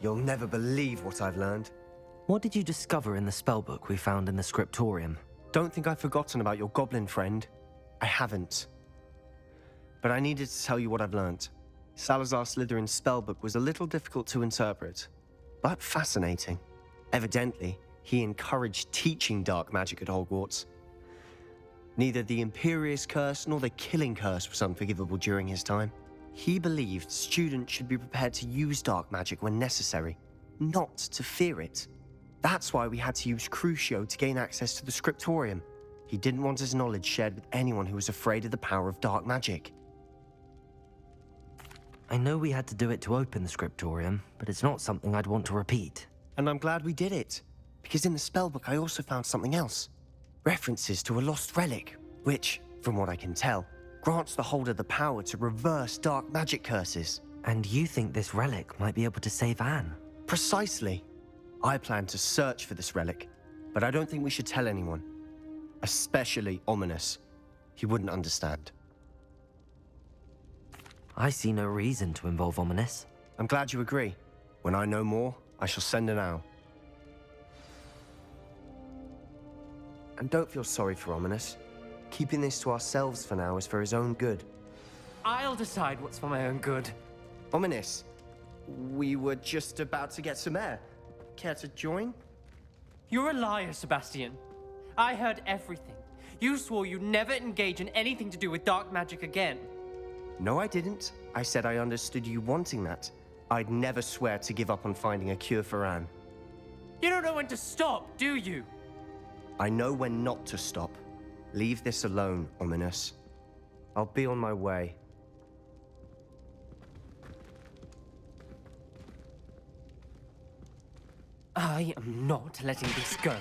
You'll never believe what I've learned. What did you discover in the spellbook we found in the scriptorium? Don't think I've forgotten about your goblin friend. I haven't. But I needed to tell you what I've learned. Salazar Slytherin's spellbook was a little difficult to interpret, but fascinating. Evidently, he encouraged teaching dark magic at Hogwarts. Neither the Imperious Curse nor the Killing Curse was unforgivable during his time. He believed students should be prepared to use dark magic when necessary, not to fear it. That's why we had to use Crucio to gain access to the scriptorium. He didn't want his knowledge shared with anyone who was afraid of the power of dark magic. I know we had to do it to open the scriptorium, but it's not something I'd want to repeat. And I'm glad we did it, because in the spellbook I also found something else. References to a lost relic, which, from what I can tell, grants the holder the power to reverse dark magic curses. And you think this relic might be able to save Anne? Precisely. I plan to search for this relic, but I don't think we should tell anyone. Especially Ominous. He wouldn't understand. I see no reason to involve Ominous. I'm glad you agree. When I know more, I shall send an owl. And don't feel sorry for Ominous. Keeping this to ourselves for now is for his own good. I'll decide what's for my own good. Ominous, we were just about to get some air. Care to join? You're a liar, Sebastian. I heard everything. You swore you'd never engage in anything to do with dark magic again. No, I didn't. I said I understood you wanting that. I'd never swear to give up on finding a cure for Anne. You don't know when to stop, do you? I know when not to stop. Leave this alone, Ominous. I'll be on my way. I am not letting this go.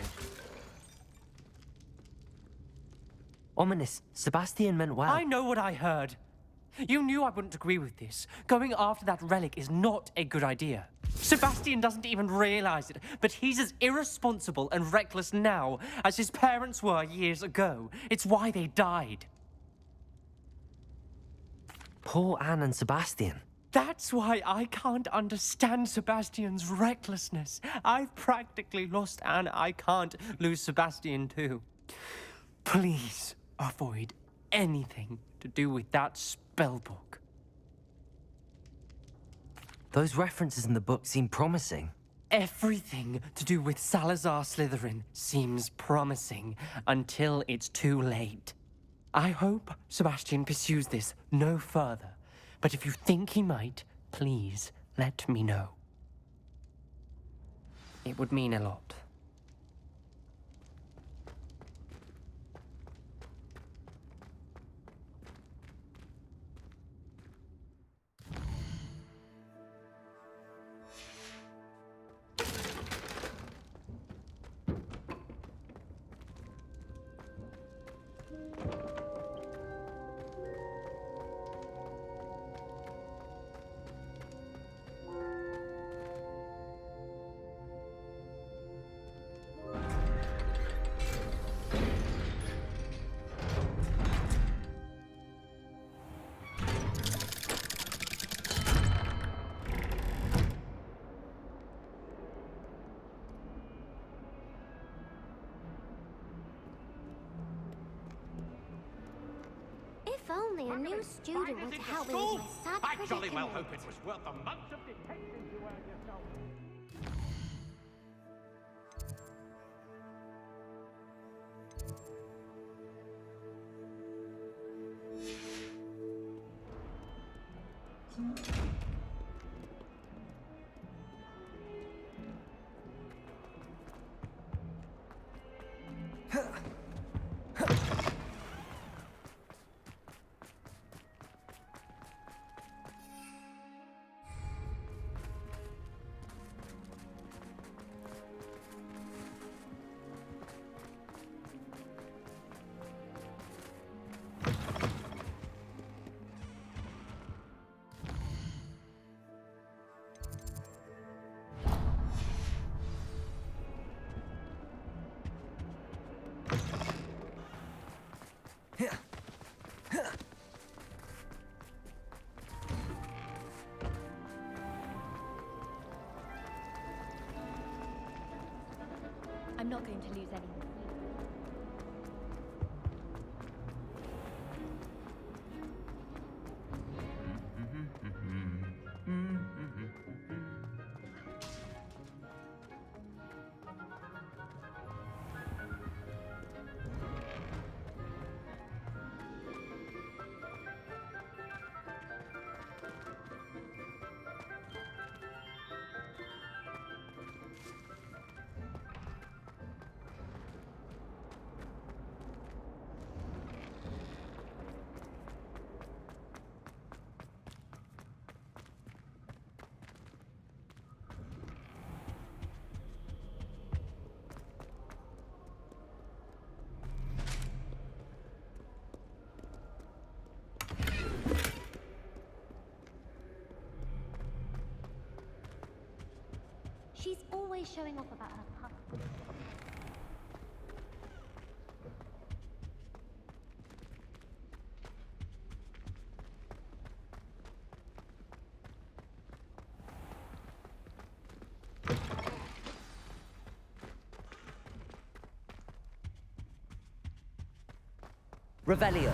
Ominous, Sebastian meant well. I know what I heard. You knew I wouldn't agree with this. Going after that relic is not a good idea. Sebastian doesn't even realize it, but he's as irresponsible and reckless now as his parents were years ago. It's why they died. Poor Anne and Sebastian. That's why I can't understand Sebastian's recklessness. I've practically lost Anne. I can't lose Sebastian too. Please avoid anything to do with that spellbook. Those references in the book seem promising. Everything to do with Salazar Slytherin seems promising until it's too late. I hope Sebastian pursues this no further. But if you think he might, please let me know. It would mean a lot. If only a new student were to help me with my sad I jolly well predicament. hope it was worth the month of detention you earned yourself. want to lose any more. She's always showing off about her pup. Revelio.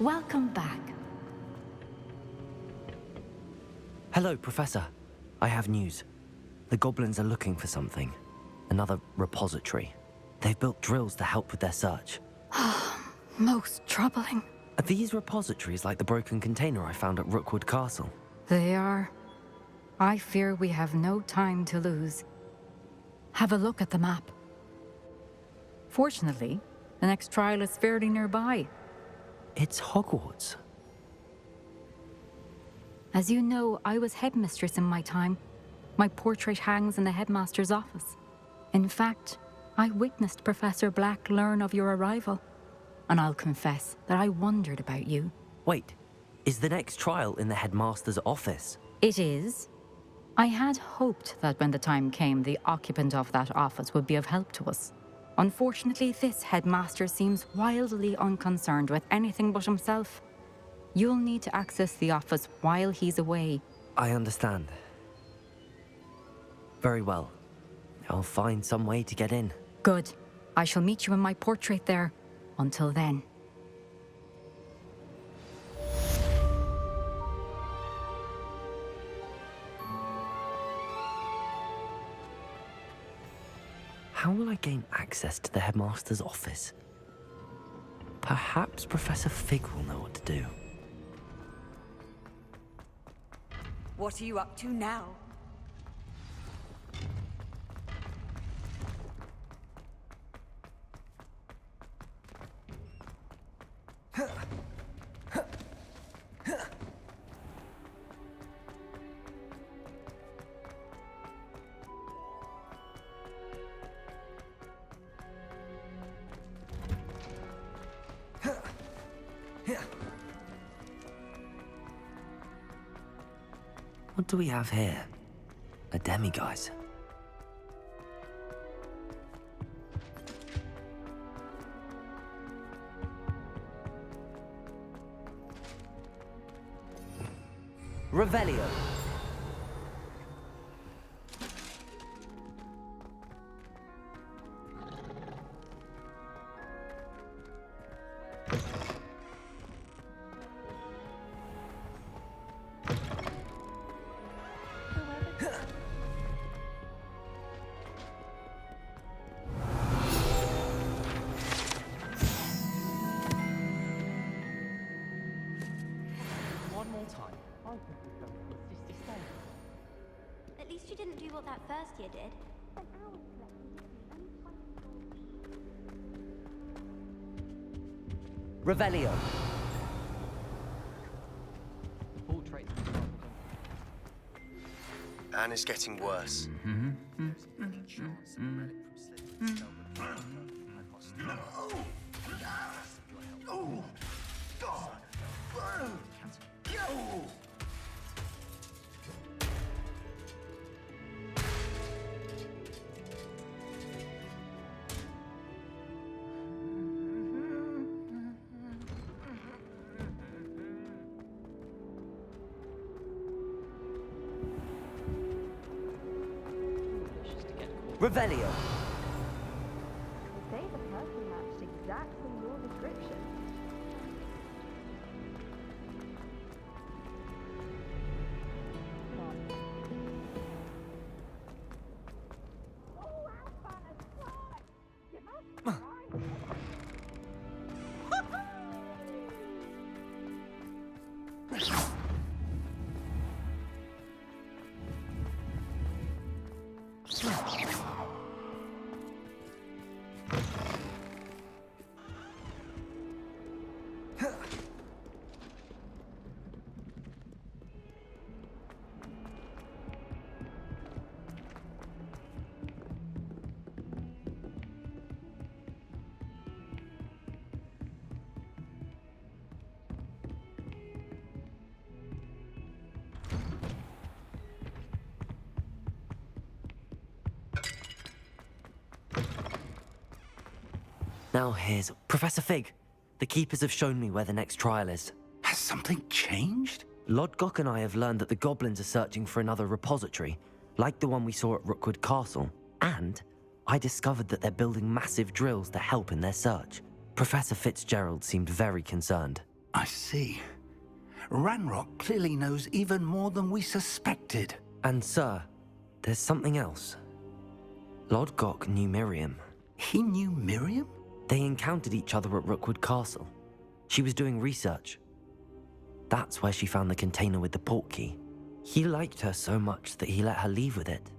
Welcome back. Hello, Professor. I have news. The goblins are looking for something. Another repository. They've built drills to help with their search. Most troubling. Are these repositories like the broken container I found at Rookwood Castle? They are. I fear we have no time to lose. Have a look at the map. Fortunately, the next trial is fairly nearby. It's Hogwarts. As you know, I was headmistress in my time. My portrait hangs in the headmaster's office. In fact, I witnessed Professor Black learn of your arrival. And I'll confess that I wondered about you. Wait, is the next trial in the headmaster's office? It is. I had hoped that when the time came, the occupant of that office would be of help to us. Unfortunately, this headmaster seems wildly unconcerned with anything but himself. You'll need to access the office while he's away. I understand. Very well. I'll find some way to get in. Good. I shall meet you in my portrait there. Until then. How will I gain access to the headmaster's office? Perhaps Professor Fig will know what to do. What are you up to now? What do we have here? A demiguise. Revelio. time, I think we've done what the sisters say. At least you didn't do what that first year did. Revelio. The portraits of the Bible don't. Anne is getting worse. There's any chance of a relic from Slytherin spellbook. I must know. Oh, God! Revelio. Say the person matched exactly your description. Now here's Professor Fig. The Keepers have shown me where the next trial is. Has something changed? Lodgok and I have learned that the goblins are searching for another repository, like the one we saw at Rookwood Castle. And I discovered that they're building massive drills to help in their search. Professor Fitzgerald seemed very concerned. I see. Ranrock clearly knows even more than we suspected. And sir, there's something else. Lodgok knew Miriam. He knew Miriam? They encountered each other at Rookwood Castle. She was doing research. That's where she found the container with the portkey. He liked her so much that he let her leave with it,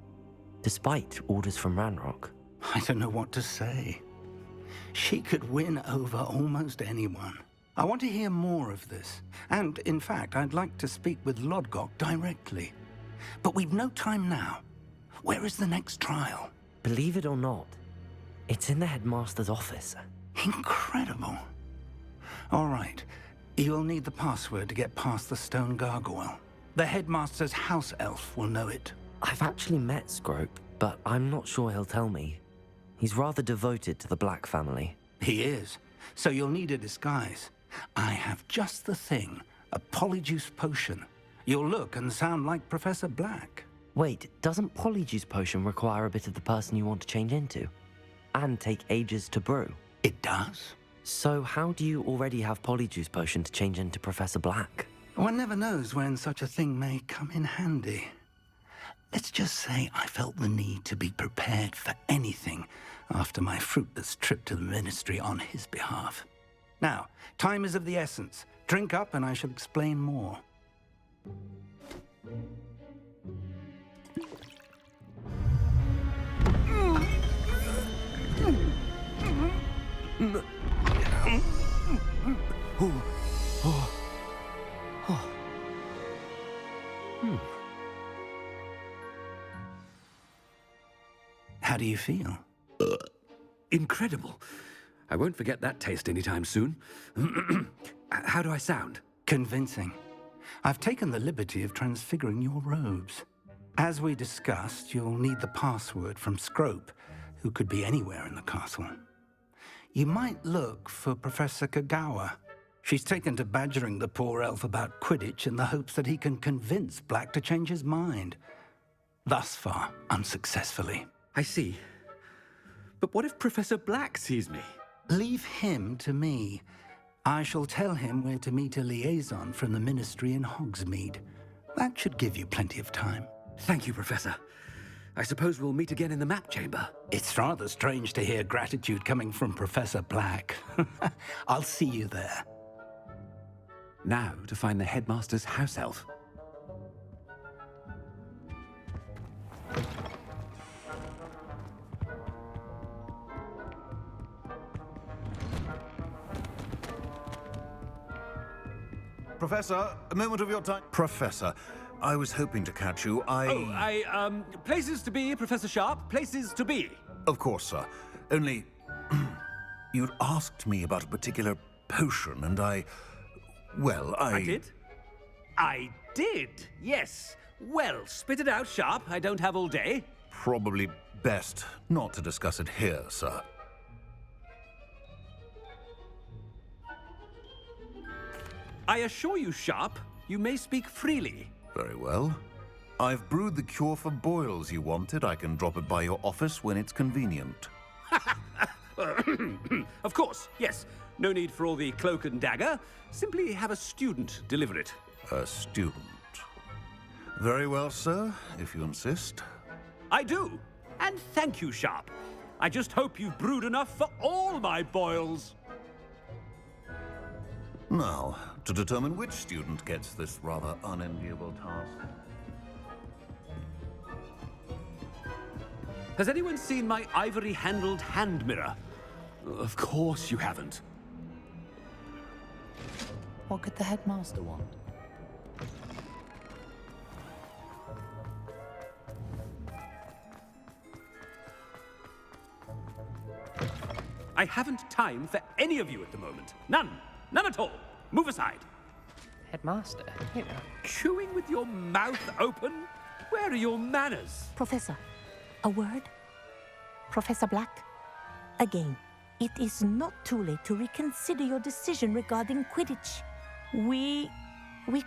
despite orders from Ranrock. I don't know what to say. She could win over almost anyone. I want to hear more of this. And, in fact, I'd like to speak with Lodgok directly. But we've no time now. Where is the next trial? Believe it or not, it's in the headmaster's office. Incredible. All right. You'll need the password to get past the stone gargoyle. The headmaster's house elf will know it. I've actually met Scrope, but I'm not sure he'll tell me. He's rather devoted to the Black family. He is. So you'll need a disguise. I have just the thing. A polyjuice potion. You'll look and sound like Professor Black. Wait, doesn't Polyjuice Potion require a bit of the person you want to change into? And take ages to brew? It does. So how do you already have Polyjuice Potion to change into Professor Black? One never knows when such a thing may come in handy. Let's just say I felt the need to be prepared for anything after my fruitless trip to the Ministry on his behalf. Now, time is of the essence. Drink up and I shall explain more. How do you feel? Incredible. I won't forget that taste anytime soon. How do I sound? Convincing. I've taken the liberty of transfiguring your robes. As we discussed, you'll need the password from Scrope, who could be anywhere in the castle. You might look for Professor Kagawa. She's taken to badgering the poor elf about Quidditch in the hopes that he can convince Black to change his mind. Thus far, unsuccessfully. I see. But what if Professor Black sees me? Leave him to me. I shall tell him where to meet a liaison from the Ministry in Hogsmeade. That should give you plenty of time. Thank you, Professor. I suppose we'll meet again in the map chamber. It's rather strange to hear gratitude coming from Professor Black. I'll see you there. Now to find the headmaster's house elf. Professor, a moment of your time. Professor, I was hoping to catch you. Places to be, Professor Sharp. Places to be. Of course, sir. Only, you'd asked me about a particular potion, and I did? I did, yes. Well, spit it out, Sharp. I don't have all day. Probably best not to discuss it here, sir. I assure you, Sharp, you may speak freely. Very well. I've brewed the cure for boils you wanted. I can drop it by your office when it's convenient. Of course, yes. No need for all the cloak and dagger. Simply have a student deliver it. A student. Very well, sir, if you insist. I do. And thank you, Sharp. I just hope you've brewed enough for all my boils. Now, to determine which student gets this rather unenviable task. Has anyone seen my ivory-handled hand mirror? Of course you haven't. What could the headmaster want? I haven't time for any of you at the moment. None. None at all. Move aside. Headmaster, you know. Chewing with your mouth open? Where are your manners? Professor, a word? Professor Black? Again, it is not too late to reconsider your decision regarding Quidditch. We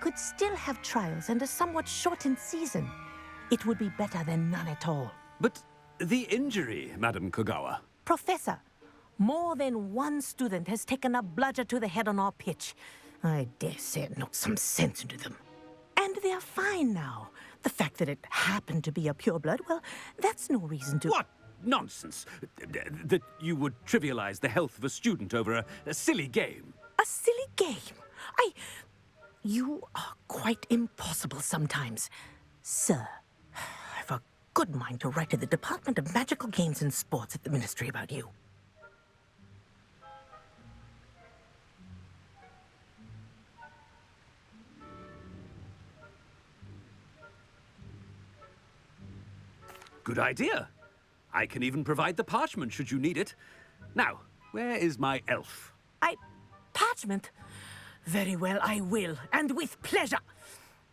could still have trials and a somewhat shortened season. It would be better than none at all. But the injury, Madam Kogawa. Professor, more than one student has taken a bludger to the head on our pitch. I dare say it knocked some sense into them. And they're fine now. The fact that it happened to be a pureblood, well, that's no reason to... What nonsense! That you would trivialize the health of a student over a silly game. A silly game? You are quite impossible sometimes. Sir, I've a good mind to write to the Department of Magical Games and Sports at the Ministry about you. Good idea. I can even provide the parchment should you need it. Now, where is my elf? Parchment? Very well, I will, and with pleasure.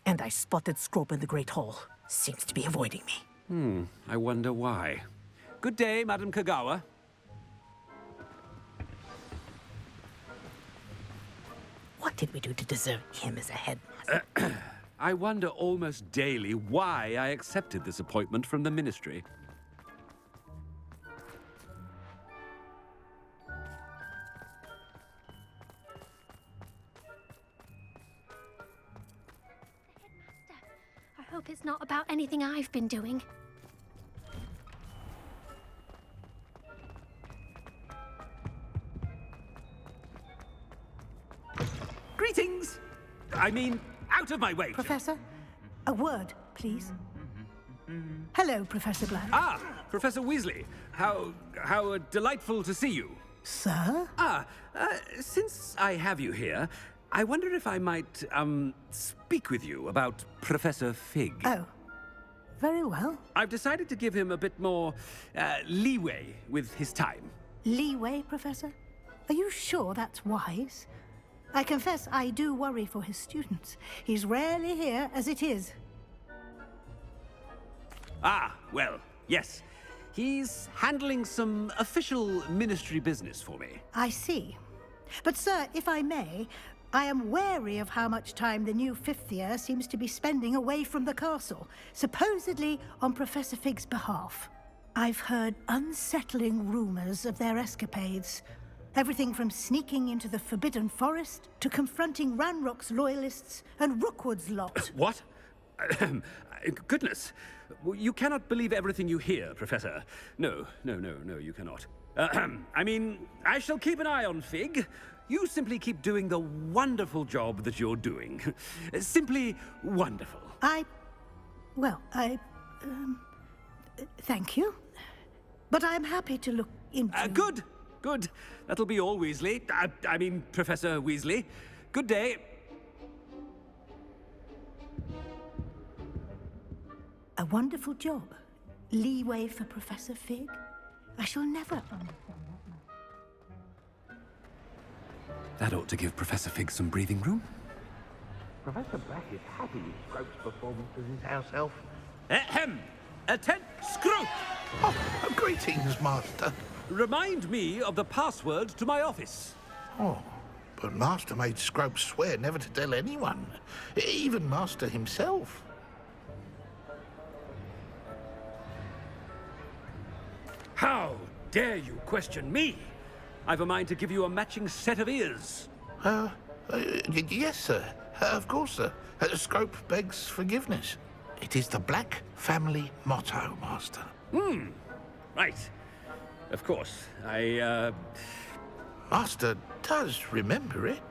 And I spotted Scrope in the Great Hall. Seems to be avoiding me. I wonder why. Good day, Madam Kogawa. What did we do to deserve him as a headmaster? I wonder almost daily why I accepted this appointment from the Ministry. I hope it's not about anything I've been doing. Greetings! I mean, out of my way! Professor, a word, please. Hello, Professor Black. Ah, Professor Weasley. How delightful to see you. Sir? Since I have you here, I wonder if I might, speak with you about Professor Fig. Oh, very well. I've decided to give him a bit more, leeway with his time. Leeway, Professor? Are you sure that's wise? I confess I do worry for his students. He's rarely here as it is. Ah, well, yes. He's handling some official ministry business for me. I see. But, sir, if I may, I am wary of how much time the new fifth year seems to be spending away from the castle, supposedly on Professor Fig's behalf. I've heard unsettling rumors of their escapades. Everything from sneaking into the Forbidden Forest to confronting Ranrock's loyalists and Rookwood's lot. What? Goodness. You cannot believe everything you hear, Professor. No, you cannot. I mean, I shall keep an eye on Fig. you simply keep doing the wonderful job that you're doing. Simply wonderful. Thank you. But I'm happy to look into... Good. Good. That'll be all, Weasley. I mean, Professor Weasley. Good day. A wonderful job. Leeway for Professor Fig. I shall never... That ought to give Professor Fig some breathing room. Professor Black is happy with Scrope's performance as his house elf. Ahem! Attend, Scrope! Oh, greetings, Master. Remind me of the password to my office. Oh, but Master made Scrope swear never to tell anyone, even Master himself. How dare you question me? I've a mind to give you a matching set of ears. Yes, sir. Of course, sir. Scrope begs forgiveness. It is the Black family motto, Master. Right. Of course. Master does remember it.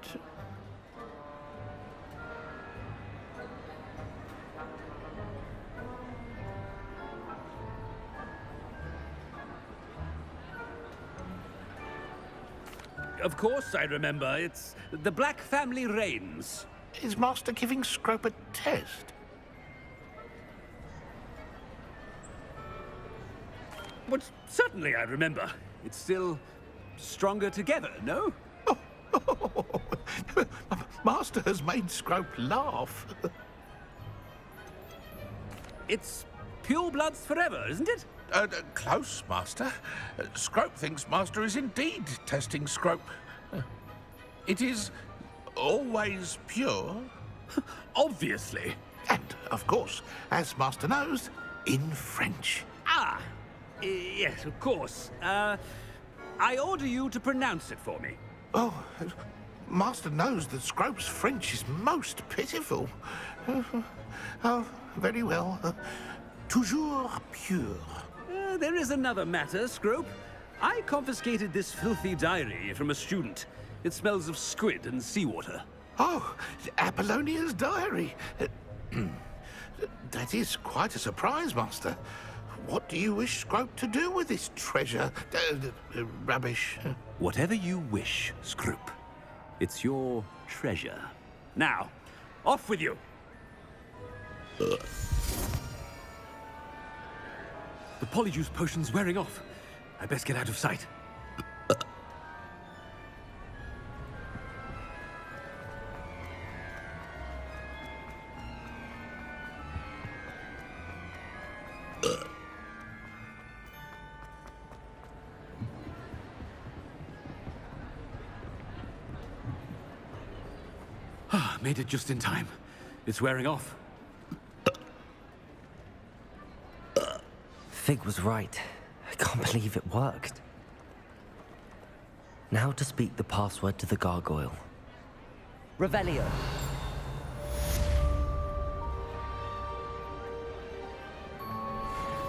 Of course I remember. It's the Black family reigns. Is Master giving Scrope a test? But certainly I remember. It's still stronger together, no? Master has made Scrope laugh. It's pure bloods forever, isn't it? Close, Master. Scrope thinks Master is indeed testing Scrope. It is always pure. Obviously. And, of course, as Master knows, in French. Ah! Yes, of course. I order you to pronounce it for me. Oh, Master knows that Scrope's French is most pitiful. Oh, very well. Toujours pure. There is another matter, Scrope. I confiscated this filthy diary from a student. It smells of squid and seawater. Oh, Apollonia's diary. That is quite a surprise, Master. What do you wish Scrope to do with this treasure? Rubbish. Whatever you wish, Scrope. It's your treasure. Now, off with you. The polyjuice potion's wearing off. I best get out of sight. Made it just in time. It's wearing off. Fig was right. I can't believe it worked. Now to speak the password to the gargoyle. Revelio.